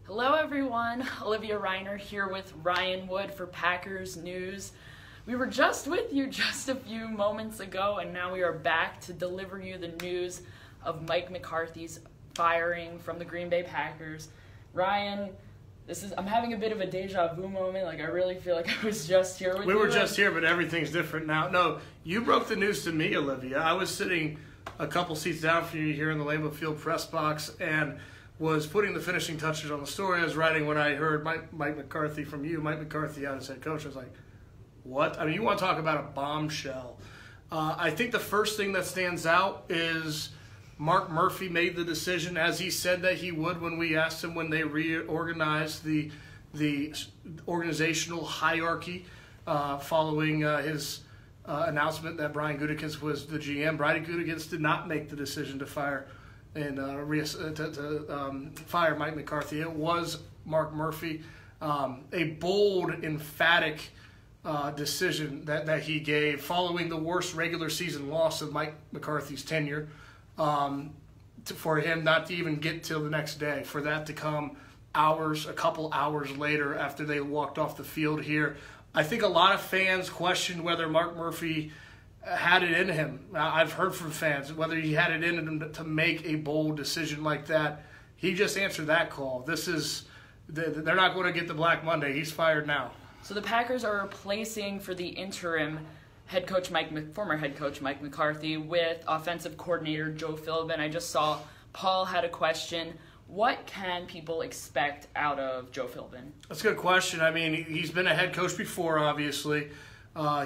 Hello everyone, Olivia Reiner here with Ryan Wood for Packers News. We were just with you just a few moments ago, and now we are back to deliver you the news of Mike McCarthy's firing from the Green Bay Packers. Ryan, I'm having a bit of a deja vu moment. Like, I really feel like I was just here with you. We were just here, but everything's different now. No, you broke the news to me, Olivia. I was sitting a couple seats down from you here in the Lambeau Field press box and was putting the finishing touches on the story I was writing when I heard Mike McCarthy from you, Mike McCarthy out as head coach. I was like, what? I mean, you want to talk about a bombshell. I think the first thing that stands out is Marc Murphy made the decision, as he said that he would when we asked him when they reorganized the organizational hierarchy following his announcement that Brian Gutekunst was the GM. Brian Gutekunst did not make the decision to fire fire Mike McCarthy. It was Marc Murphy. A bold, emphatic decision that he gave following the worst regular season loss of Mike McCarthy's tenure, for him not to even get till the next day, for that to come a couple hours later after they walked off the field here. I think a lot of fans questioned whether Marc Murphy had it in him. I've heard from fans whether he had it in him to make a bold decision like that. He just answered that call. They're not going to get the Black Monday. He's fired now. So the Packers are replacing for the interim former head coach Mike McCarthy with offensive coordinator Joe Philbin. I just saw Paul had a question. What can people expect out of Joe Philbin? That's a good question. I mean, he's been a head coach before, obviously.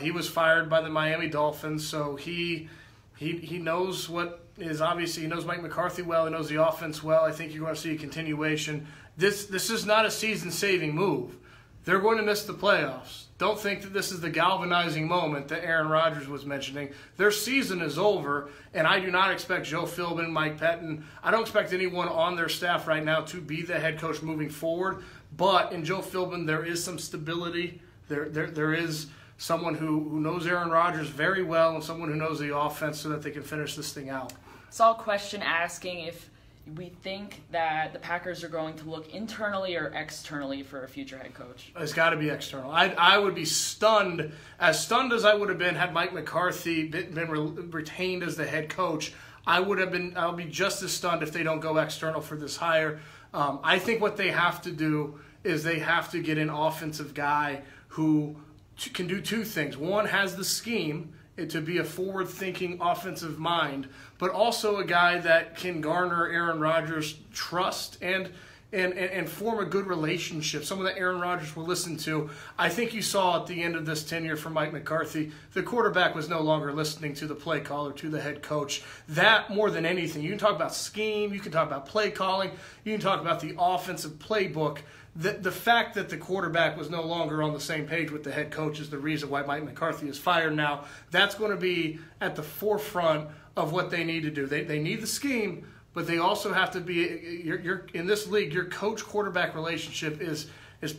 He was fired by the Miami Dolphins, so he knows what is obviously, he knows Mike McCarthy well, he knows the offense well. I think you're going to see a continuation. This is not a season-saving move. They're going to miss the playoffs. Don't think that this is the galvanizing moment that Aaron Rodgers was mentioning. Their season is over, and I do not expect Joe Philbin, Mike Pettin, I don't expect anyone on their staff right now to be the head coach moving forward. But in Joe Philbin, there is some stability. There is someone who knows Aaron Rodgers very well and someone who knows the offense so that they can finish this thing out. Saw a question asking if we think that the Packers are going to look internally or externally for a future head coach. It's got to be external. I would be stunned as I would have been had Mike McCarthy been retained as the head coach. I'll be just as stunned if they don't go external for this hire. I think what they have to do is they have to get an offensive guy who can do two things. One, has the scheme to be a forward-thinking offensive mind, but also a guy that can garner Aaron Rodgers' trust and form a good relationship, someone that Aaron Rodgers will listen to. I think you saw at the end of this tenure for Mike McCarthy, the quarterback was no longer listening to the play caller, to the head coach. That more than anything. You can talk about scheme, you can talk about play calling, you can talk about the offensive playbook. The fact that the quarterback was no longer on the same page with the head coach is the reason why Mike McCarthy is fired now. That's going to be at the forefront of what they need to do. They need the scheme, but they also have to be you're in this league, your coach-quarterback relationship is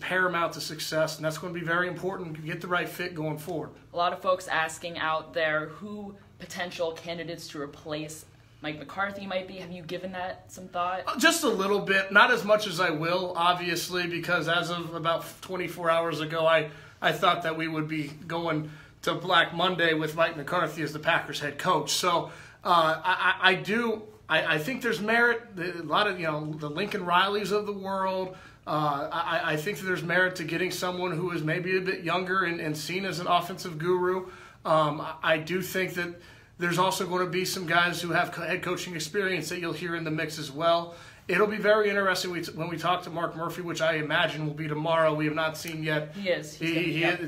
paramount to success, and that's going to be very important to get the right fit going forward. A lot of folks asking out there who potential candidates to replace Mike McCarthy might be. Have you given that some thought? Just a little bit. Not as much as I will, obviously, because as of about 24 hours ago, I thought that we would be going to Black Monday with Mike McCarthy as the Packers head coach. So I think there's merit. A lot of, the Lincoln Rileys of the world. I think that there's merit to getting someone who is maybe a bit younger and seen as an offensive guru. I do think that there's also going to be some guys who have head coaching experience that you'll hear in the mix as well. It'll be very interesting when we talk to Marc Murphy, which I imagine will be tomorrow. We have not seen yet. He is.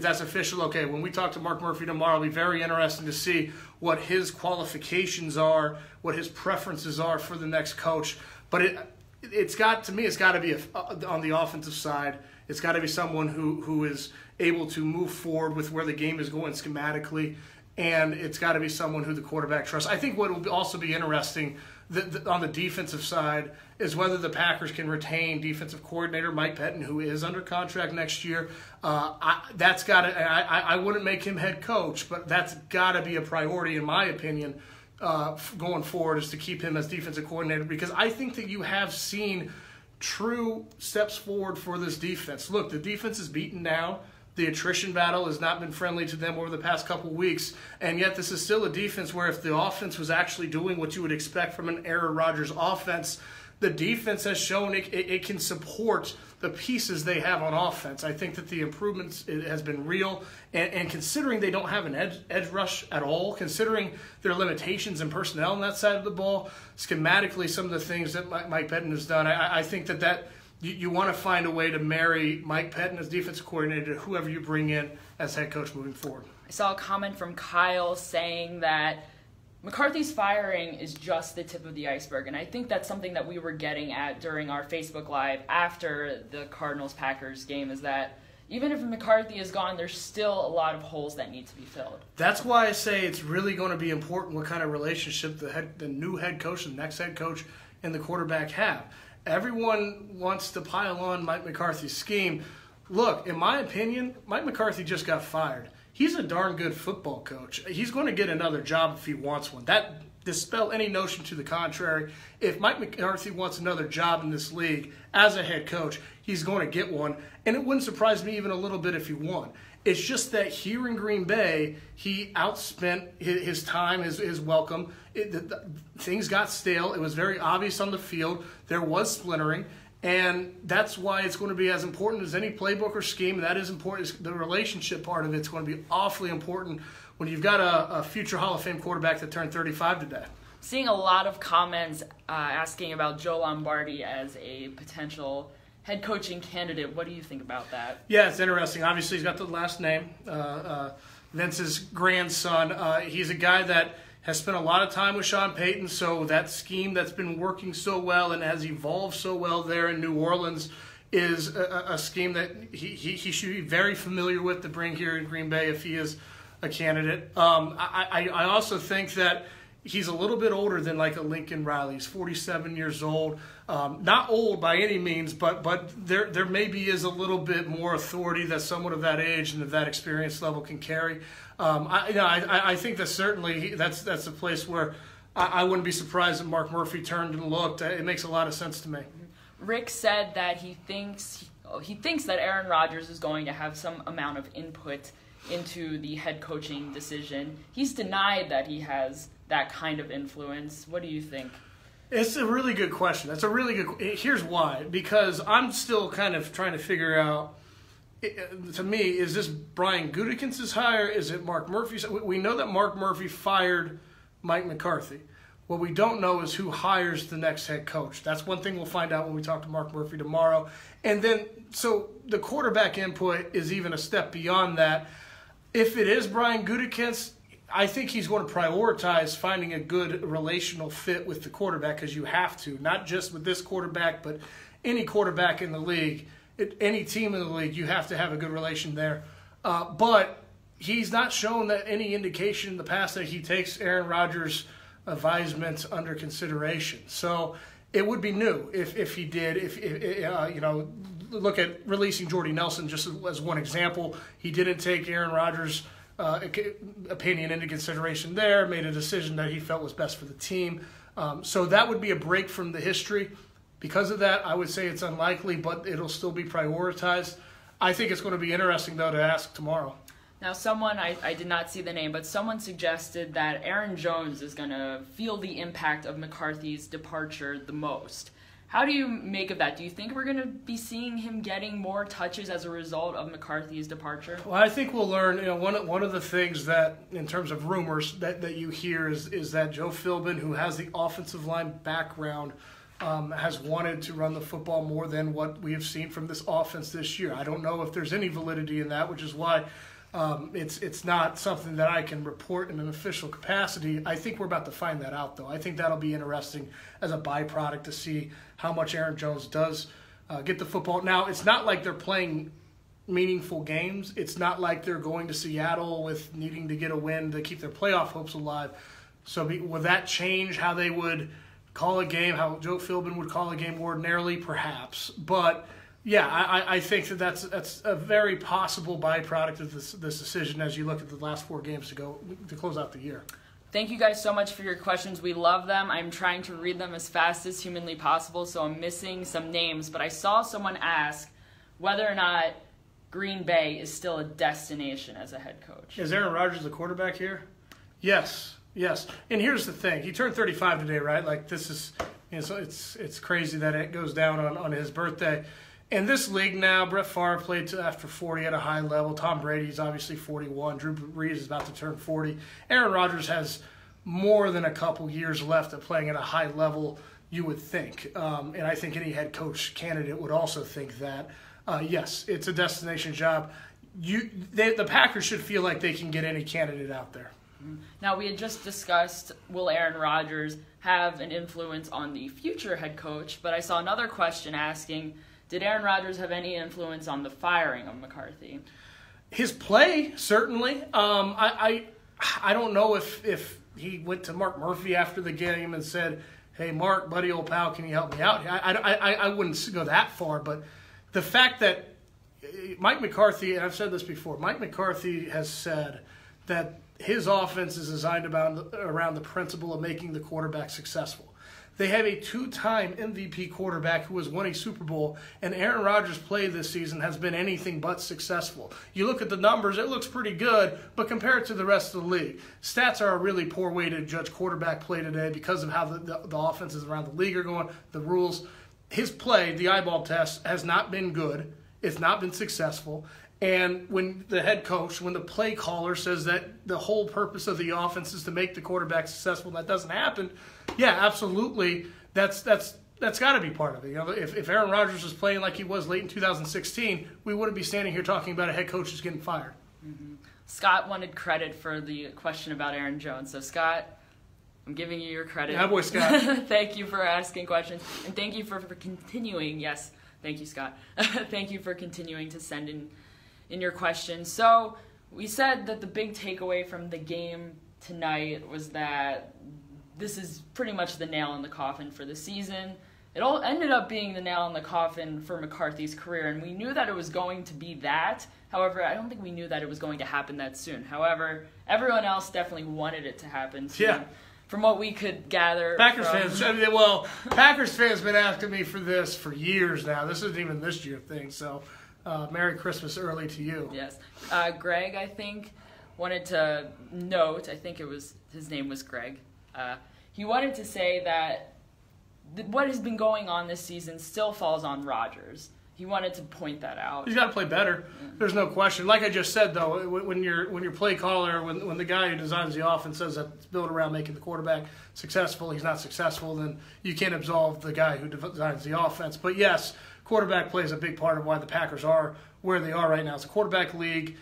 That's official. Okay, when we talk to Marc Murphy tomorrow, it'll be very interesting to see what his qualifications are, what his preferences are for the next coach. But it's got to be on the offensive side. It's got to be someone who is able to move forward with where the game is going schematically. And it's got to be someone who the quarterback trusts. I think what will also be interesting on the defensive side is whether the Packers can retain defensive coordinator Mike Pettin, who is under contract next year. That's got to. I wouldn't make him head coach, but that's got to be a priority, in my opinion, going forward, is to keep him as defensive coordinator, because I think that you have seen true steps forward for this defense. Look, the defense is beaten down. The attrition battle has not been friendly to them over the past couple weeks, and yet this is still a defense where if the offense was actually doing what you would expect from an Aaron Rodgers offense, the defense has shown it can support the pieces they have on offense. I think that the improvements has been real, and considering they don't have an edge rush at all, considering their limitations and personnel on that side of the ball, schematically some of the things that Mike Pettine has done, I think that you want to find a way to marry Mike Pettine as defensive coordinator to whoever you bring in as head coach moving forward. I saw a comment from Kyle saying that McCarthy's firing is just the tip of the iceberg, and I think that's something that we were getting at during our Facebook Live after the Cardinals-Packers game, is that even if McCarthy is gone, there's still a lot of holes that need to be filled. That's why I say it's really going to be important what kind of relationship the new head coach, the next head coach, and the quarterback have. Everyone wants to pile on Mike McCarthy's scheme. Look, in my opinion, Mike McCarthy just got fired. He's a darn good football coach. He's going to get another job if he wants one. That dispel any notion to the contrary. If Mike McCarthy wants another job in this league as a head coach, he's going to get one. And it wouldn't surprise me even a little bit if he won. It's just that here in Green Bay, he outspent his time, his welcome. Things got stale. It was very obvious on the field. There was splintering. And that's why it's going to be as important as any playbook or scheme. That is important. The relationship part of it's going to be awfully important when you've got a future Hall of Fame quarterback that turned 35 today. Seeing a lot of comments asking about Joe Lombardi as a potential head coaching candidate. What do you think about that? Yeah, it's interesting. Obviously, he's got the last name, Vince's grandson. He's a guy that has spent a lot of time with Sean Payton, so that scheme that's been working so well and has evolved so well there in New Orleans is a scheme that he should be very familiar with to bring here in Green Bay if he is a candidate. I also think that he's a little bit older than like a Lincoln Riley. He's 47 years old. Not old by any means, but there maybe is a little bit more authority that someone of that age and of that experience level can carry. I think that certainly that's a place where I wouldn't be surprised if Marc Murphy turned and looked. It makes a lot of sense to me. Rick said that he thinks that Aaron Rodgers is going to have some amount of input into the head coaching decision. He's denied that he has that kind of influence. What do you think? It's a really good question. That's a really good. Here's why. Because I'm still kind of trying to figure out. To me, is this Brian Gutekunst's hire? Is it Marc Murphy's? We know that Marc Murphy fired Mike McCarthy. What we don't know is who hires the next head coach. That's one thing we'll find out when we talk to Marc Murphy tomorrow. And then, so the quarterback input is even a step beyond that. If it is Brian Gutekunst, I think he's going to prioritize finding a good relational fit with the quarterback, because you have to, not just with this quarterback, but any quarterback in the league. Any team in the league, you have to have a good relation there. But he's not shown that any indication in the past that he takes Aaron Rodgers' advisements under consideration. So it would be new if he did. Look at releasing Jordy Nelson just as one example. He didn't take Aaron Rodgers' opinion into consideration there, made a decision that he felt was best for the team. So that would be a break from the history. Because of that, I would say it's unlikely, but it'll still be prioritized. I think it's going to be interesting, though, to ask tomorrow. Now, someone, I did not see the name, but someone suggested that Aaron Jones is going to feel the impact of McCarthy's departure the most. How do you make of that? Do you think we're going to be seeing him getting more touches as a result of McCarthy's departure? Well, I think we'll learn. One of the things that, in terms of rumors, that you hear is that Joe Philbin, who has the offensive line background, has wanted to run the football more than what we have seen from this offense this year. I don't know if there's any validity in that, which is why it's not something that I can report in an official capacity. I think we're about to find that out, though. I think that'll be interesting as a byproduct to see how much Aaron Jones does get the football. Now, it's not like they're playing meaningful games. It's not like they're going to Seattle with needing to get a win to keep their playoff hopes alive. So will that change how they would call a game, how Joe Philbin would call a game ordinarily? Perhaps. But, yeah, I think that's a very possible byproduct of this decision as you look at the last 4 games to close out the year. Thank you guys so much for your questions. We love them. I'm trying to read them as fast as humanly possible, so I'm missing some names. But I saw someone ask whether or not Green Bay is still a destination as a head coach. Is Aaron Rodgers the quarterback here? Yes. And here's the thing. He turned 35 today, right? Like, this is, so it's crazy that it goes down on his birthday. In this league now, Brett Favre played to after 40 at a high level. Tom Brady's obviously 41. Drew Brees is about to turn 40. Aaron Rodgers has more than a couple years left of playing at a high level, you would think. And I think any head coach candidate would also think that. Yes, it's a destination job. The Packers should feel like they can get any candidate out there. Now, we had just discussed, will Aaron Rodgers have an influence on the future head coach? But I saw another question asking, did Aaron Rodgers have any influence on the firing of McCarthy? His play, certainly. I don't know if he went to Marc Murphy after the game and said, hey, Mark, buddy, old pal, can you help me out? I wouldn't go that far, but the fact that Mike McCarthy, and I've said this before, Mike McCarthy has said that his offense is designed around the principle of making the quarterback successful. They have a 2-time MVP quarterback who has won a Super Bowl, and Aaron Rodgers' play this season has been anything but successful. You look at the numbers, it looks pretty good, but compare it to the rest of the league. Stats are a really poor way to judge quarterback play today because of how the offenses around the league are going, the rules. His play, the eyeball test, has not been good. It's not been successful. And when the head coach, when the play caller says that the whole purpose of the offense is to make the quarterback successful, and that doesn't happen, yeah, absolutely, that's got to be part of it. You know, if Aaron Rodgers was playing like he was late in 2016, we wouldn't be standing here talking about a head coach who's getting fired. Mm-hmm. Scott wanted credit for the question about Aaron Jones. So, Scott, I'm giving you your credit. Yeah, boy, Scott. Thank you for asking questions, and thank you for continuing. Yes, thank you, Scott. Thank you for continuing to send in your questions. So we said that the big takeaway from the game tonight was that this is pretty much the nail in the coffin for the season. It all ended up being the nail in the coffin for McCarthy's career, and we knew that it was going to be that. However, I don't think we knew that it was going to happen that soon. However, everyone else definitely wanted it to happen soon. Yeah. From what we could gather. Packers fans have been asking me for this for years now. This isn't even this year thing, so Merry Christmas early to you. Yes. Greg, I think, wanted to note, I think his name was Greg. He wanted to say that what has been going on this season still falls on Rodgers. He wanted to point that out. He's got to play better. Yeah. There's no question. Like I just said, though, when your play caller, when the guy who designs the offense says that it's built around making the quarterback successful, he's not successful, then you can't absolve the guy who designs the offense. But yes, quarterback play is a big part of why the Packers are where they are right now. It's a quarterback league.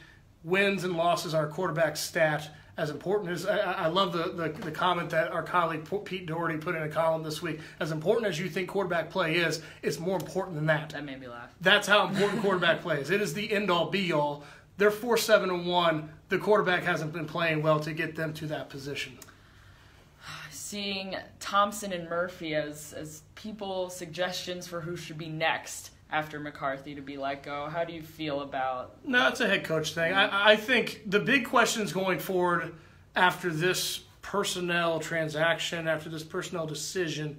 Wins and losses are a quarterback stat. As important as I love the comment that our colleague Pete Doherty put in a column this week. As important as you think quarterback play is, it's more important than that. That made me laugh. That's how important quarterback play is. It is the end-all, be-all. They're 4-7-1. The quarterback hasn't been playing well to get them to that position. Seeing Thompson and Murphy as people suggestions for who should be next after McCarthy to be let go. How do you feel about... No, it's a head coach thing. I think the big questions going forward after this personnel transaction, after this personnel decision,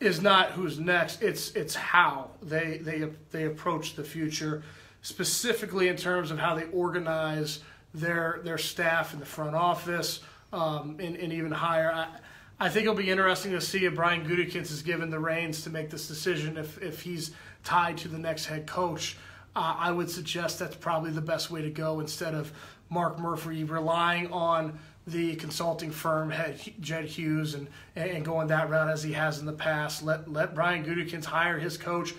is not who's next. It's how they approach the future, specifically in terms of how they organize their staff in the front office and even higher. I think it'll be interesting to see if Brian Gutekunst is given the reins to make this decision if he's tied to the next head coach. I would suggest that's probably the best way to go instead of Marc Murphy relying on the consulting firm Jed Hughes and going that route as he has in the past. Let Brian Gutekunst hire his coach.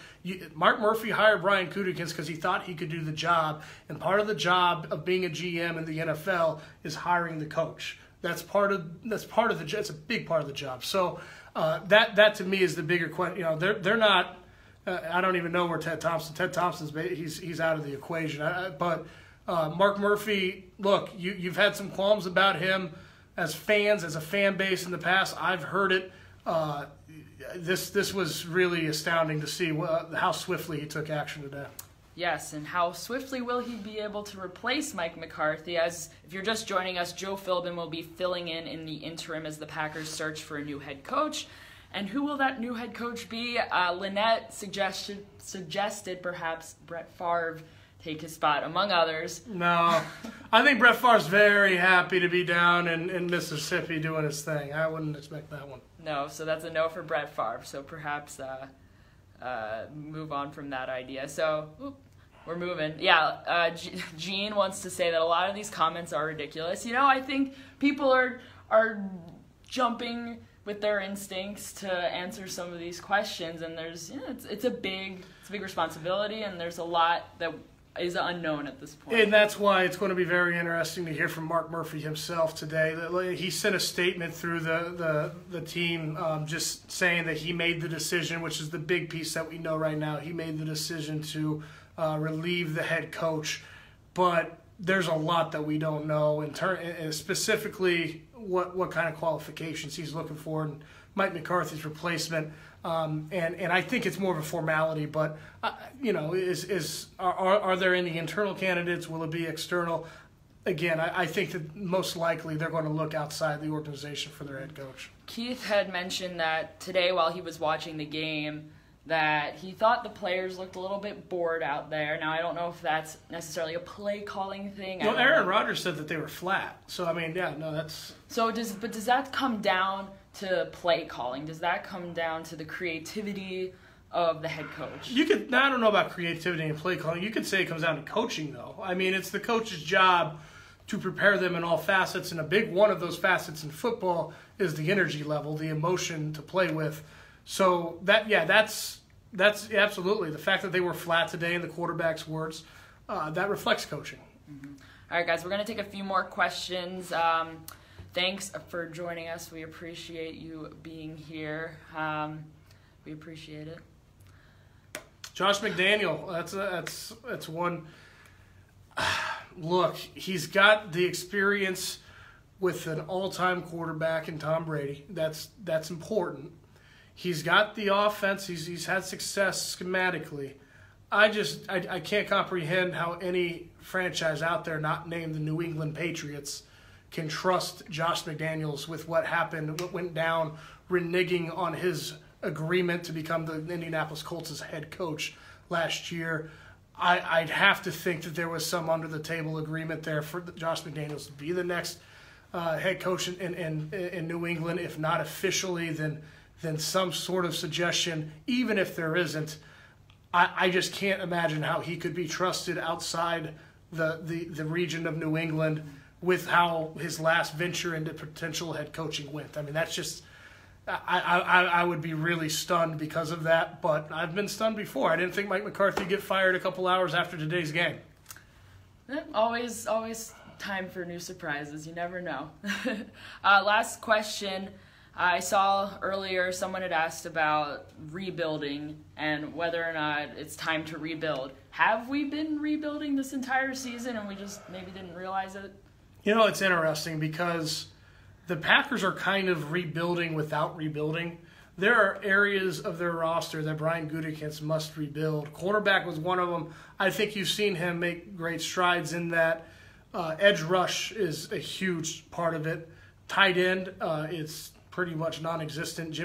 Marc Murphy hired Brian Gutekunst because he thought he could do the job, and part of the job of being a GM in the NFL is hiring the coach. That's part of the job. It's a big part of the job. So that to me is the bigger question. You know, they're not. I don't even know where Ted Thompson's. He's out of the equation. But Marc Murphy, look, you've had some qualms about him as fans, as a fan base in the past. I've heard it. This was really astounding to see how swiftly he took action today. Yes, and how swiftly will he be able to replace Mike McCarthy? As if you're just joining us, Joe Philbin will be filling in the interim as the Packers search for a new head coach. And who will that new head coach be? Lynette suggested perhaps Brett Favre take his spot, among others. No, I think Brett Favre's very happy to be down in Mississippi doing his thing. I wouldn't expect that one. No, so that's a no for Brett Favre. So perhaps move on from that idea. So we're moving. Yeah, Gene wants to say that a lot of these comments are ridiculous. I think people are jumping with their instincts to answer some of these questions, and there's it's a big responsibility, and there's a lot that is unknown at this point. And that's why it's going to be very interesting to hear from Marc Murphy himself today. He sent a statement through the team just saying that he made the decision, which is the big piece that we know right now. He made the decision to relieve the head coach, but there's a lot that we don't know and specifically what kind of qualifications he's looking for in Mike McCarthy's replacement. And I think it's more of a formality, but are there any internal candidates? Will it be external? Again, I think that most likely they're going to look outside the organization for their head coach. Keith had mentioned that today while he was watching the game that he thought the players looked a little bit bored out there. Now, I don't know if that's necessarily a play calling thing. Well, Aaron Rodgers said that they were flat. So, that's... So, does that come down to play calling? Does that come down to the creativity of the head coach? I don't know about creativity and play calling. You could say it comes down to coaching, though. It's the coach's job to prepare them in all facets, and a big one of those facets in football is the energy level, the emotion to play with. So that's absolutely the fact that they were flat today in the quarterback's words. That reflects coaching. Mm-hmm. All right, guys, we're going to take a few more questions. Thanks for joining us. We appreciate you being here. We appreciate it. Josh McDaniel, that's one. Look, he's got the experience with an all-time quarterback in Tom Brady. That's important. He's got the offense. He's had success schematically. I can't comprehend how any franchise out there not named the New England Patriots can trust Josh McDaniels with what happened, what went down, reneging on his agreement to become the Indianapolis Colts' head coach last year. I'd have to think that there was some under-the-table agreement there for Josh McDaniels to be the next head coach in New England, if not officially, then some sort of suggestion, even if there isn't. I just can't imagine how he could be trusted outside the region of New England with how his last venture into potential head coaching went. That's just I would be really stunned because of that, but I've been stunned before. I didn't think Mike McCarthy would get fired a couple hours after today's game. Always time for new surprises. You never know. Last question. I saw earlier someone had asked about rebuilding and whether or not it's time to rebuild. Have we been rebuilding this entire season and we just maybe didn't realize it? It's interesting because the Packers are kind of rebuilding without rebuilding. There are areas of their roster that Brian Gutekunst must rebuild. Quarterback was one of them. I think you've seen him make great strides in that. Edge rush is a huge part of it. Tight end, it's pretty much non-existent.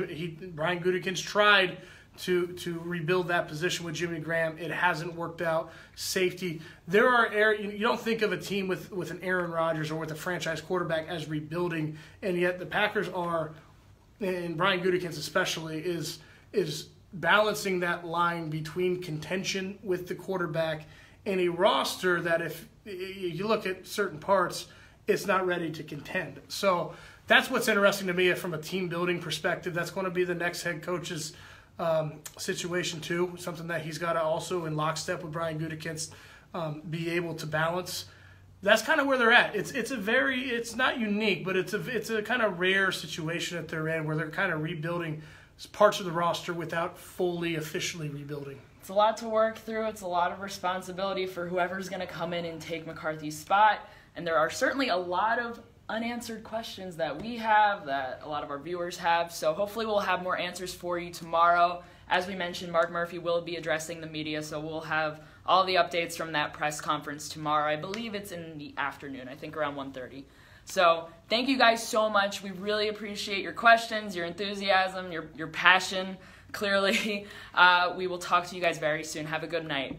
Brian Gutekunst tried to rebuild that position with Jimmy Graham. It hasn't worked out. Safety. There are areas, you don't think of a team with an Aaron Rodgers or with a franchise quarterback as rebuilding, and yet the Packers are, and Brian Gutekunst especially, is balancing that line between contention with the quarterback and a roster that if you look at certain parts, it's not ready to contend. So that's what's interesting to me from a team building perspective. That's going to be the next head coach's situation too, something that he's got to also in lockstep with Brian Gutekunst be able to balance. That's kind of where they're at. It's not unique, but it's a kind of rare situation that they're in where they're kind of rebuilding parts of the roster without fully officially rebuilding. It's a lot to work through. It's a lot of responsibility for whoever's going to come in and take McCarthy's spot. And there are certainly a lot of unanswered questions that we have, that a lot of our viewers have. So hopefully we'll have more answers for you tomorrow as we mentioned, Marc Murphy will be addressing the media, so we'll have all the updates from that press conference tomorrow. I believe it's in the afternoon, I think around 1:30. So thank you guys so much. We really appreciate your questions, your enthusiasm, your passion, clearly. We will talk to you guys very soon. Have a good night.